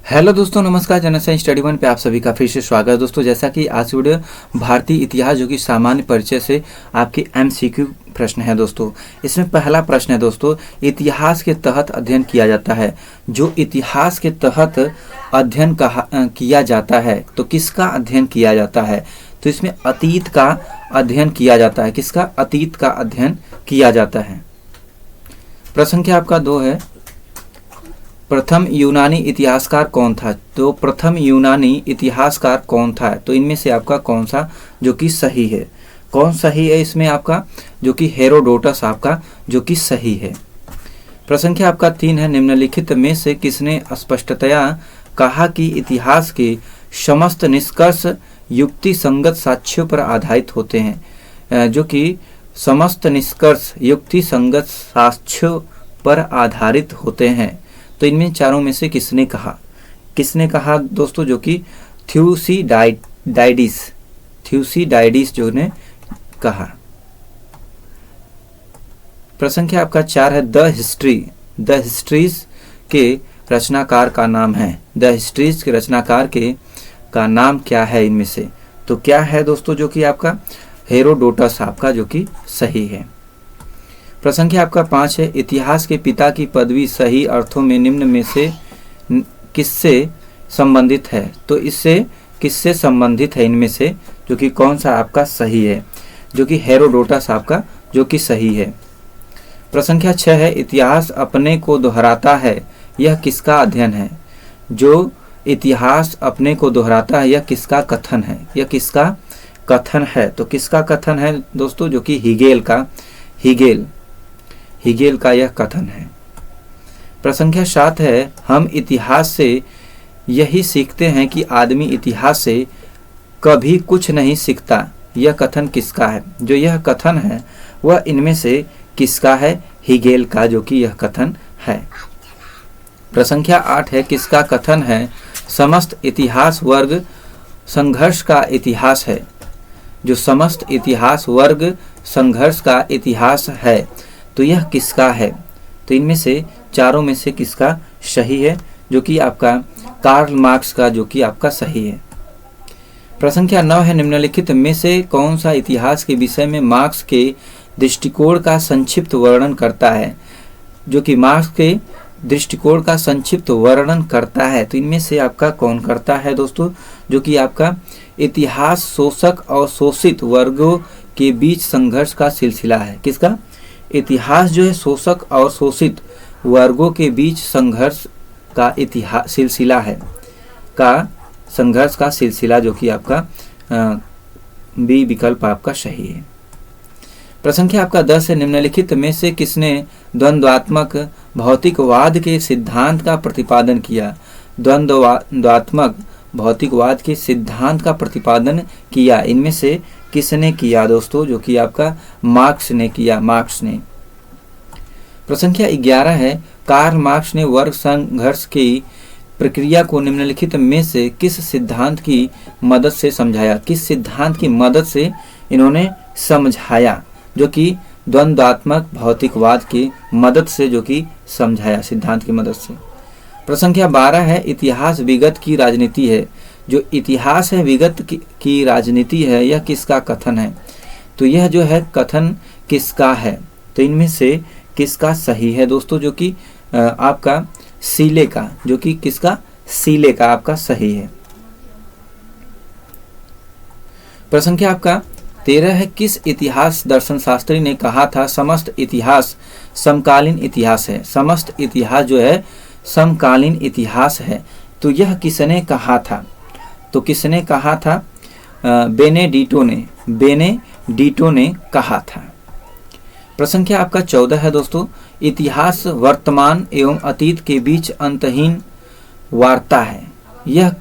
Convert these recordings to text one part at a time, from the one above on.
Hello दोस्तों, नमस्कार। General science study one पे आप सभी का फिर से स्वागत है। दोस्तों, जैसा कि आज वीडियो भारतीय इतिहास जो कि सामान्य परिचय से आपके एमसीक्यू प्रश्न है। दोस्तों, इसमें पहला प्रश्न है दोस्तों, इतिहास के तहत अध्ययन किया जाता है। जो इतिहास के तहत अध्ययन किया जाता है तो किसका अध्ययन किया जाता है? तो इसमें अतीत का अध्ययन किया जाता है। किसका? अतीत का अध्ययन किया जाता है। प्रश्न संख्या आपका 2 है, प्रथम यूनानी इतिहासकार कौन था? तो प्रथम यूनानी इतिहासकार कौन था? तो इनमें से आपका कौन सा जो कि सही है? कौन सही है इसमें आपका? जो कि हेरोडोटस आपका जो कि सही है। प्रश्न संख्या आपका 3 है, निम्नलिखित में से किसने स्पष्टतया कहा कि इतिहास के समस्त निष्कर्ष युक्ति संगत साक्ष्यों पर आधारित होते हैं? जो कि समस्त निष्कर्ष युक्ति संगत साक्ष्यों पर आधारित होते हैं। तो इनमें चारों में से किसने कहा? किसने कहा दोस्तों? जो कि थ्यूसिडाइडिस जो ने कहा। प्रश्न संख्या आपका 4 है, द हिस्ट्रीज के रचनाकार का नाम है। द हिस्ट्रीज के रचनाकार का नाम क्या है इनमें से? तो क्या है दोस्तों? जो कि आपका हेरोडोटस आपका जो कि सही है। प्रश्न संख्या आपका 5 है, इतिहास के पिता की पदवी सही अर्थों में निम्न में से किससे संबंधित है? तो इससे किससे संबंधित है इनमें से? जो कि कौन सा आपका सही है? जो कि हेरोडोटस आपका जो कि सही है। प्रश्न संख्या 6 है, इतिहास अपने को दोहराता है, यह किसका अध्ययन है? जो इतिहास अपने को दोहराता है, यह किसका कथन है? यह किसका कथन है? तो किसका कथन है दोस्तों? जो कि हिगेल का यह कथन है। प्रश्न संख्या 7 है, हम इतिहास से यही सीखते हैं कि आदमी इतिहास से कभी कुछ नहीं सीखता, यह कथन किसका है? जो यह कथन है वह इनमें से किसका है? हिगेल का जो कि यह कथन है। प्रश्न संख्या 8 है, किसका कथन है समस्त इतिहास वर्ग संघर्ष का इतिहास है? जो समस्त इतिहास वर्ग संघर्ष का इतिहास है, तो यह किसका है? तो इनमें से चारों में से किसका सही है? जो कि आपका कार्ल मार्क्स का जो कि आपका सही है। प्रश्न संख्या 9 है, निम्नलिखित में से कौन सा इतिहास के विषय में मार्क्स के दृष्टिकोण का संक्षिप्त वर्णन करता है? जो कि मार्क्स के दृष्टिकोण का संक्षिप्त वर्णन करता है। तो इनमें से आपका कौन करता है दोस्तों? जो कि आपका इतिहास शोषक और शोषित वर्गों के बीच संघर्ष का सिलसिला है। किसका? इतिहास जो है शोषक और शोषित वर्गों के बीच संघर्ष का इतिहास सिलसिला है, का संघर्ष का सिलसिला जो कि आपका बी विकल्प आपका सही है। प्रश्न संख्या आपका 10 है, निम्नलिखित में से किसने द्वंद्वात्मक भौतिकवाद के सिद्धांत का प्रतिपादन किया? द्वंद्वात्मक भौतिकवाद के सिद्धांत का प्रतिपादन किया, इनमें से किसने किया दोस्तों? जो कि आपका मार्क्स ने किया। मार्क्स ने। प्रश्न संख्या 11 है, कार्ल मार्क्स ने वर्ग संघर्ष की प्रक्रिया को निम्नलिखित में से किस सिद्धांत की मदद से समझाया? किस सिद्धांत की मदद से इन्होंने समझाया? जो कि द्वंद्वात्मक भौतिकवाद की मदद से जो कि समझाया, सिद्धांत की मदद से। प्रश्न संख्या 12 है, इतिहास विगत की राजनीति है। जो इतिहास है विगत की राजनीति है, यह किसका कथन है? तो यह जो है कथन किसका है? तो इनमें से किसका सही है दोस्तों? जो कि आपका सीले का, जो कि किसका? सीले का आपका सही है। प्रश्न संख्या आपका 13 है, किस इतिहास दर्शन शास्त्री ने कहा था समस्त इतिहास समकालीन इतिहास है? समस्त इतिहास जो है समकालीन इतिहास है। तो यह किसने कहा था? तो किसने कहा था? बेनेडिटो ने कहा था। प्रश्न संख्या आपका 14 है दोस्तों, इतिहास वर्तमान एवं अतीत के बीच अंतहीन वार्ता है, यह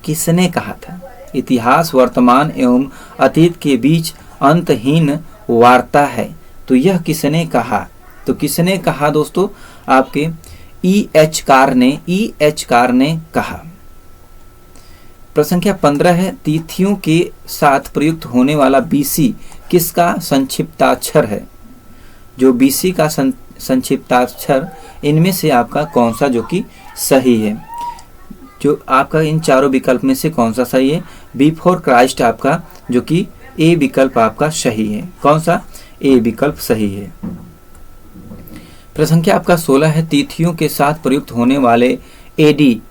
किसने कहा था? इतिहास वर्तमान एवं अतीत के बीच अंतहीन वार्ता है, तो यह किसने कहा? तो किसने कहा दोस्तों? आपके E.H. कार ने कहा। प्रश्न संख्या 15 है, तिथियों के साथ प्रयुक्त होने वाला BC किसका संक्षिप्ताक्षर है? जो BC का संक्षिप्ताक्षर इनमें से आपका कौन सा जो कि सही है? जो आपका इन चारों विकल्प में से कौन सा सही है? बिफोर क्राइस्ट आपका जो कि ए विकल्प आपका सही है। कौन सा? ए विकल्प सही है। प्रश्न संख्या आपका 16 है, तिथियों के साथ प्रयुक्त होने वाले एडी,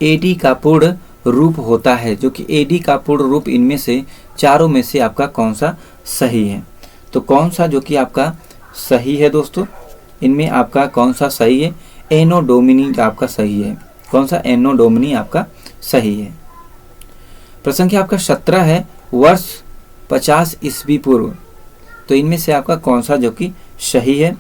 एडी का पूर्ण रूप होता है, जो कि एडी का पूर्ण रूप इनमें से चारों में से आपका कौन सा सही है? तो कौन सा जो कि आपका सही है दोस्तों? इनमें आपका कौन सा सही है? एनो डोमिनी आपका सही है। कौन सा? एनो डोमिनी आपका सही है। प्रश्न संख्या आपका 17 है, वर्ष 50 ईस्वी पूर्व, तो इनमें से आपका कौन सा जो कि सही है?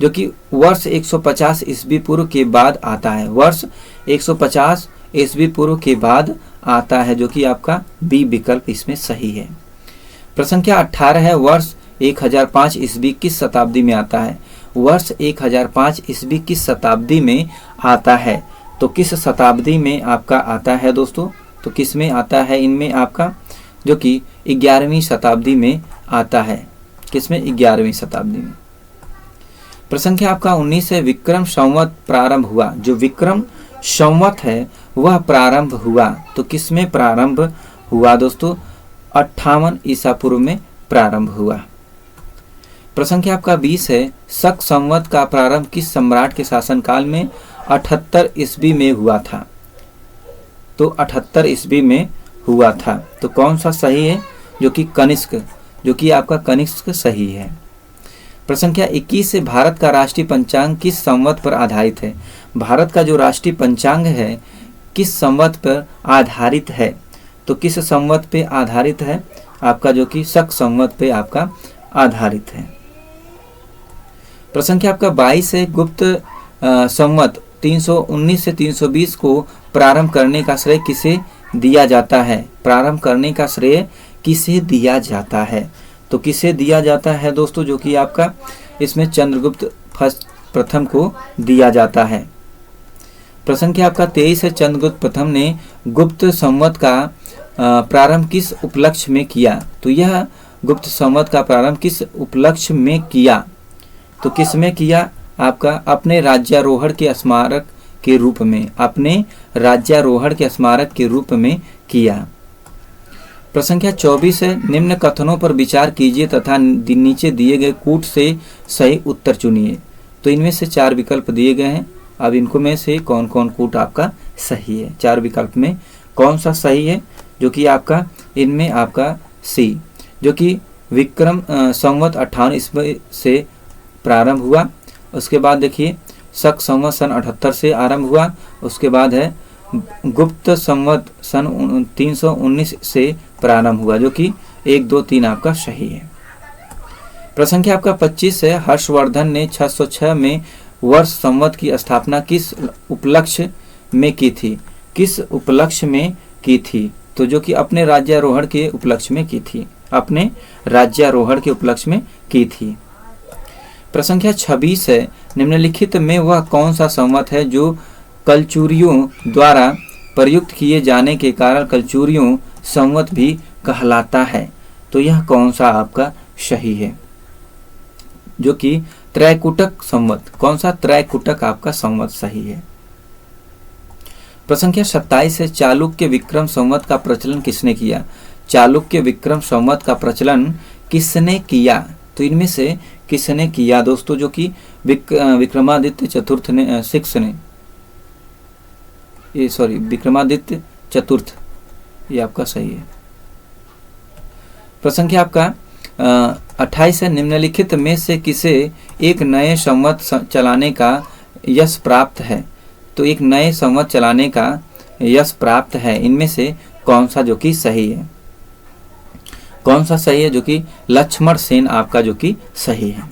जो कि वर्ष 150 ईस्वी पूर्व के बाद आता है। वर्ष 150 ईस्वी पूर्व के बाद आता है, जो कि आपका बी विकल्प इसमें सही है। प्रश्न संख्या 18 है, वर्ष 1005 ईस्वी किस शताब्दी में आता है? वर्ष 1005 ईस्वी किस शताब्दी में आता है? तो किस शताब्दी में आपका आता है दोस्तों? तो किस में आता है? इनमें आपका जो कि 11वीं शताब्दी में आता है। किसमें? 11वीं शताब्दी में। प्रश्न संख्या आपका 19 है, विक्रम संवत प्रारंभ हुआ। जो विक्रम संवत है वह प्रारंभ हुआ, तो किसमें प्रारंभ हुआ दोस्तों? 58 ईसा पूर्व में प्रारंभ हुआ। प्रश्न संख्या आपका 20 है, शक संवत का प्रारंभ किस सम्राट के शासनकाल में 78 ईस्वी में हुआ था? तो 78 ईस्वी में हुआ था, तो कौन सा सही है? जो कि कनिष्क, जो कि आपका कनिष्क सही है। प्रश्न संख्या 21 से, भारत का राष्ट्रीय पंचांग किस संवत पर आधारित है? भारत का जो राष्ट्रीय पंचांग है किस संवत पर आधारित है? तो किस संवत पे आधारित है? आपका जो कि शक संवत पे आपका आधारित है। प्रश्न संख्या आपका 22 है, गुप्त संवत 319 से 320 को प्रारंभ करने का श्रेय किसे दिया जाता है? प्रारंभ करने का श्रेय किसे दिया जाता है? तो किसे दिया जाता है दोस्तों? जो कि आपका इसमें चंद्रगुप्त प्रथम को दिया जाता है। प्रश्न संख्या आपका 23 है, चंद्रगुप्त प्रथम ने गुप्त संवत का प्रारंभ किस उपलक्ष्य में किया? तो यह गुप्त संवत का प्रारंभ किस उपलक्ष्य में किया? तो किस में किया? आपका अपने राज्यारोहण के स्मारक के रूप में, अपने राज्यारोहण के स्मारक के रूप में किया। प्रश्न संख्या 24 है, निम्न कथनों पर विचार कीजिए तथा नीचे दिए गए कूट से सही उत्तर चुनिए। तो इनमें से 4 विकल्प दिए गए हैं। अब इनको में से कौन कौन कूट आपका सही है? 4 विकल्प में कौन सा सही है? जो कि आपका इनमें आपका सी, जो कि विक्रम संवत 58 ईस्वी से प्रारंभ हुआ। उसके बाद देखिए शक संवत सन 78 से आरंभ हुआ। उसके बाद है गुप्त संवत सन 319 से प्रारंभ हुआ, जो कि 1, 2, 3 आपका सही है। प्रश्न संख्या आपका 25 है, हर्षवर्धन ने 606 में वर्ष संवत की स्थापना किस उपलक्ष्य में की थी? किस उपलक्ष्य में की थी? तो जो कि अपने राज्यारोहण के उपलक्ष्य में की थी। अपने राज्यारोहण के उपलक्ष्य में की थी। प्रश्न संख्या 26 है, निम्नलिखित में वह कौन सा संवत है जो कलचुरियों द्वारा प्रयुक्त किए जाने के कारण कलचुरियों संवत भी कहलाता है? तो यह कौन सा आपका सही है? जो कि त्रैकुटक संवत। कौन सा? त्रैकुटक आपका संवत सही है। प्रश्न संख्या 27 है, चालुक्य विक्रम संवत का प्रचलन किसने किया? चालुक्य विक्रम संवत का प्रचलन किसने किया? तो इनमें से किसने किया दोस्तों? जो कि विक्रमादित्य चतुर्थ ने, विक्रमादित्य चतुर्थ, ये आपका सही है। प्रश्न संख्या आपका 28 है, निम्नलिखित में से किसे एक नए संवत चलाने का यश प्राप्त है? तो एक नए संवत चलाने का यश प्राप्त है, इनमें से कौन सा जो कि सही है? कौन सा सही है? जो कि लक्ष्मण सेन आपका जो कि सही है।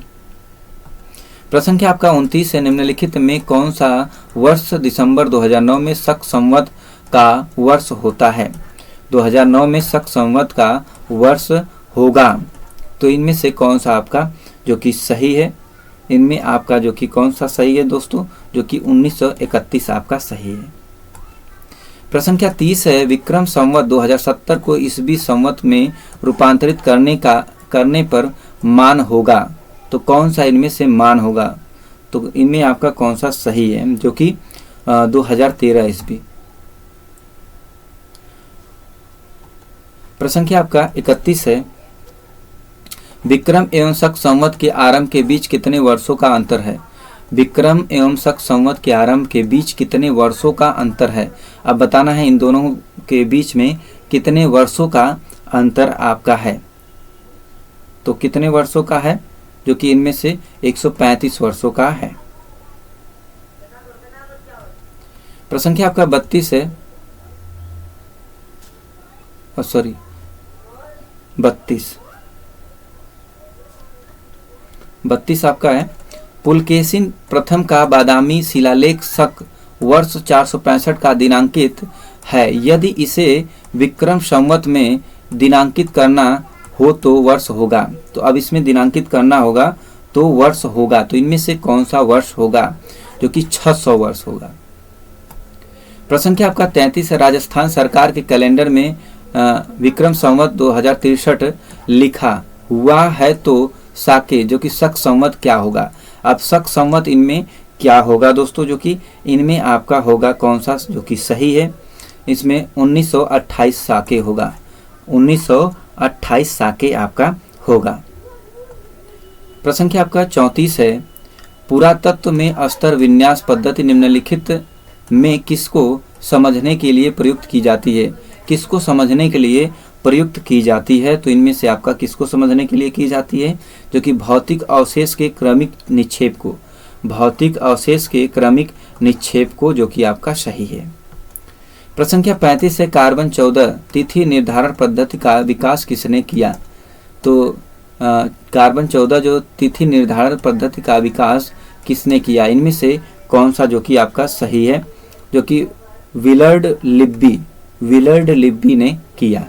प्रश्न संख्या आपका 29 है, निम्नलिखित में कौन सा वर्ष दिसंबर 2009 में शक संवत का वर्ष होता है? 2009 में शक संवत का वर्ष होगा, तो इनमें से कौन सा आपका जो कि सही है? इनमें आपका जो कि कौन सा सही है दोस्तों? जो कि 1931 आपका सही है। प्रश्न संख्या 30 है, विक्रम संवत 2070 को ईस्वी संवत में रूपांतरित करने पर मान होगा, तो कौन सा इनमें से मान होगा? तो इनमें आपका कौन सा सही है? जो कि 2013 ईस्वी। प्रश्न संख्या आपका 31 है, विक्रम एवं शक संवत के आरंभ के बीच कितने वर्षों का अंतर है? विक्रम एवं शक संवत के आरंभ के बीच कितने वर्षों का अंतर है? अब बताना है इन दोनों के बीच में कितने वर्षों का अंतर आपका है। तो कितने वर्षों का है? जो कि इनमें से 135 वर्षों का है। प्रश्न संख्या आपका 32 है, 32 आपका है, पुलकेशिन प्रथम का बादामी शिलालेख शक वर्ष 465 का दिनांकित है। यदि इसे विक्रम संवत में दिनांकित करना हो तो वर्ष होगा। तो अब इसमें दिनांकित करना होगा तो वर्ष होगा। तो इनमें से कौन सा वर्ष होगा? जो कि 600 वर्ष होगा। प्रश्न संख्या आपका 33 है, राजस्थान सरकार के कैलेंडर में विक्रम संवत 2063 लिखा हुआ है तो साके जो कि शक संवत क्या होगा? अब शक संवत इनमें क्या होगा दोस्तों? जो कि इनमें आपका होगा कौन सा जो कि सही है? इसमें 1928 साके होगा। 1928 साके आपका होगा। प्रश्न संख्या आपका 34 है, पुरातत्व में स्तर विन्यास पद्धति निम्नलिखित में किसको समझने के लिए प्रयुक्त की जाती है? किसको समझने के लिए प्रयुक्त की जाती है? तो इनमें से आपका किसको समझने के लिए की जाती है? जो कि भौतिक अवशेष के क्रमिक निक्षेप को, भौतिक अवशेष के क्रमिक निक्षेप को, जो कि आपका सही है। प्रश्न संख्या 35 है, कार्बन 14 तिथि निर्धारण पद्धति का विकास किसने किया? तो कार्बन 14 जो तिथि निर्धारण पद्धति का विकास किसने किया? इनमें से कौन सा जो कि आपका सही है? जो कि विलर्ड लिब्बी ने किया।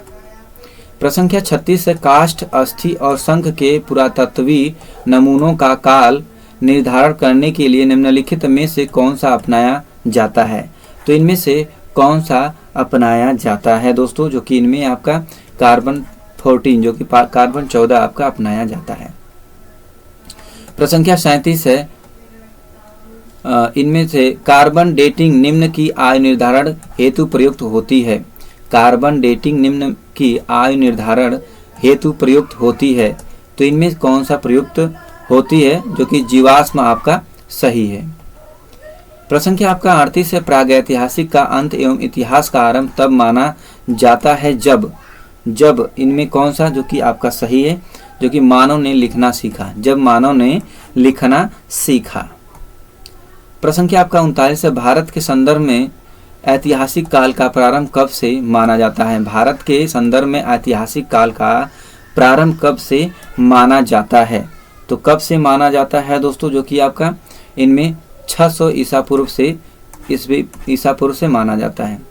प्रश्न संख्या 36 है, काष्ठ, अस्थि और शंख के पुरातत्वीय नमूनों का काल निर्धारण करने के लिए निम्नलिखित में से कौन सा अपनाया जाता है? तो इनमें से कौन सा अपनाया जाता है दोस्तों? जो कि इनमें आपका कार्बन 14 जो कि कार्बन 14 आपका अपनाया जाता है। प्रश्न संख्या 37 है, इनमें से कार्बन डेटिंग निम्न की आयु निर्धारण हेतु प्रयुक्त होती है। कार्बन डेटिंग निम्न की आयु निर्धारण हेतु प्रयुक्त होती है। तो इनमें कौन सा प्रयुक्त होती है? जो कि जीवाश्म आपका सही है। प्रश्न संख्या आपका 38 है, प्रागैतिहासिक का अंत एवं इतिहास का आरंभ तब माना जाता है जब इनमें कौन सा जो कि आपका सही है? जो कि मानव ने लिखना सीखा, जब मानव ने लिखना सीखा। प्रश्न संख्या आपका 39 है, भारत के संदर्भ में ऐतिहासिक काल का प्रारंभ कब से माना जाता है? भारत के संदर्भ में ऐतिहासिक काल का प्रारंभ कब से माना जाता है? तो कब से माना जाता है दोस्तों? जो कि आपका इनमें 600 ईसा पूर्व से माना जाता है।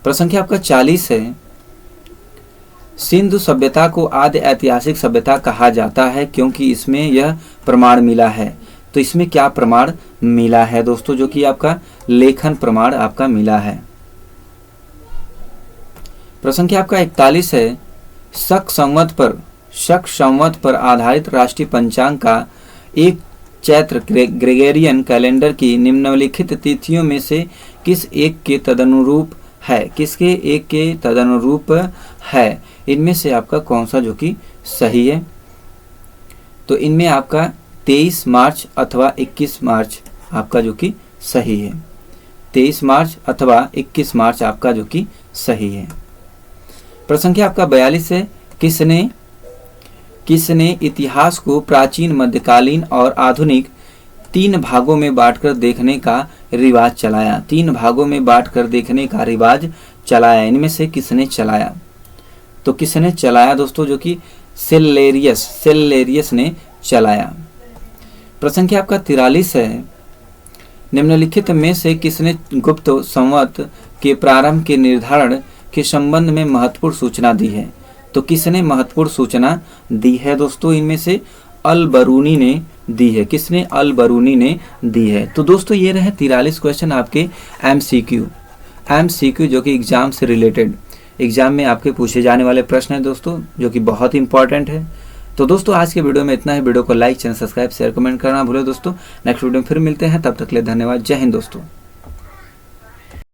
प्रश्न संख्या आपका 40 है, सिंधु सभ्यता को आदि ऐतिहासिक सभ्यता कहा जाता है क्योंकि इसमें यह प्रमाण मिला है। तो इसमें क्या प्रमाण मिला है दोस्तों? जो कि आपका लेखन प्रमाण आपका मिला है। प्रश्न संख्या आपका 41 है, शक संवत पर आधारित राष्ट्रीय पंचांग का एक चैत्र ग्रेगोरियन कैलेंडर की निम्नलिखित तिथियों में से किस एक के तदनुरूप है? किसके एक के तदनुरूप है? इनमें से आपका कौन सा जो कि सही है? तो इनमें आपका 23 मार्च अथवा 21 मार्च आपका जो कि सही है। 23 मार्च अथवा 21 मार्च आपका जो कि सही है। प्रश्न संख्या आपका 42 है, किसने इतिहास को प्राचीन, मध्यकालीन और आधुनिक 3 भागों में बांटकर देखने का रिवाज चलाया? 3 भागों में बांटकर देखने का रिवाज चलाया। इनमें से किसने चलाया? तो किसने चलाया दोस्तों? जो कि सेलेरियस ने चलाया। प्रश्न संख्या आपका 43 है, निम्नलिखित में से किसने गुप्त संवत के प्रारंभ के निर्धारण के संबंध में महत्वपूर्ण सूचना दी है? तो किसने महत्वपूर्ण सूचना दी है दोस्तों? इनमें से अल-बरूनी ने दी है। किसने? अल-बरूनी ने दी है। तो दोस्तों ये रहे 43 क्वेश्चन आपके एमसीक्यू जो कि एग्जाम से रिलेटेड, एग्जाम में आपके पूछे जाने वाले प्रश्न हैं दोस्तों, जो कि बहुत इंपॉर्टेंट है। तो दोस्तों आज के वीडियो में इतना ही। वीडियो को like, channel subscribe, share, comment करना भूले दोस्तों। नेक्स्ट वीडियो में फिर मिलते हैं, तब तक के लिए धन्यवाद। जय हिंद दोस्तों।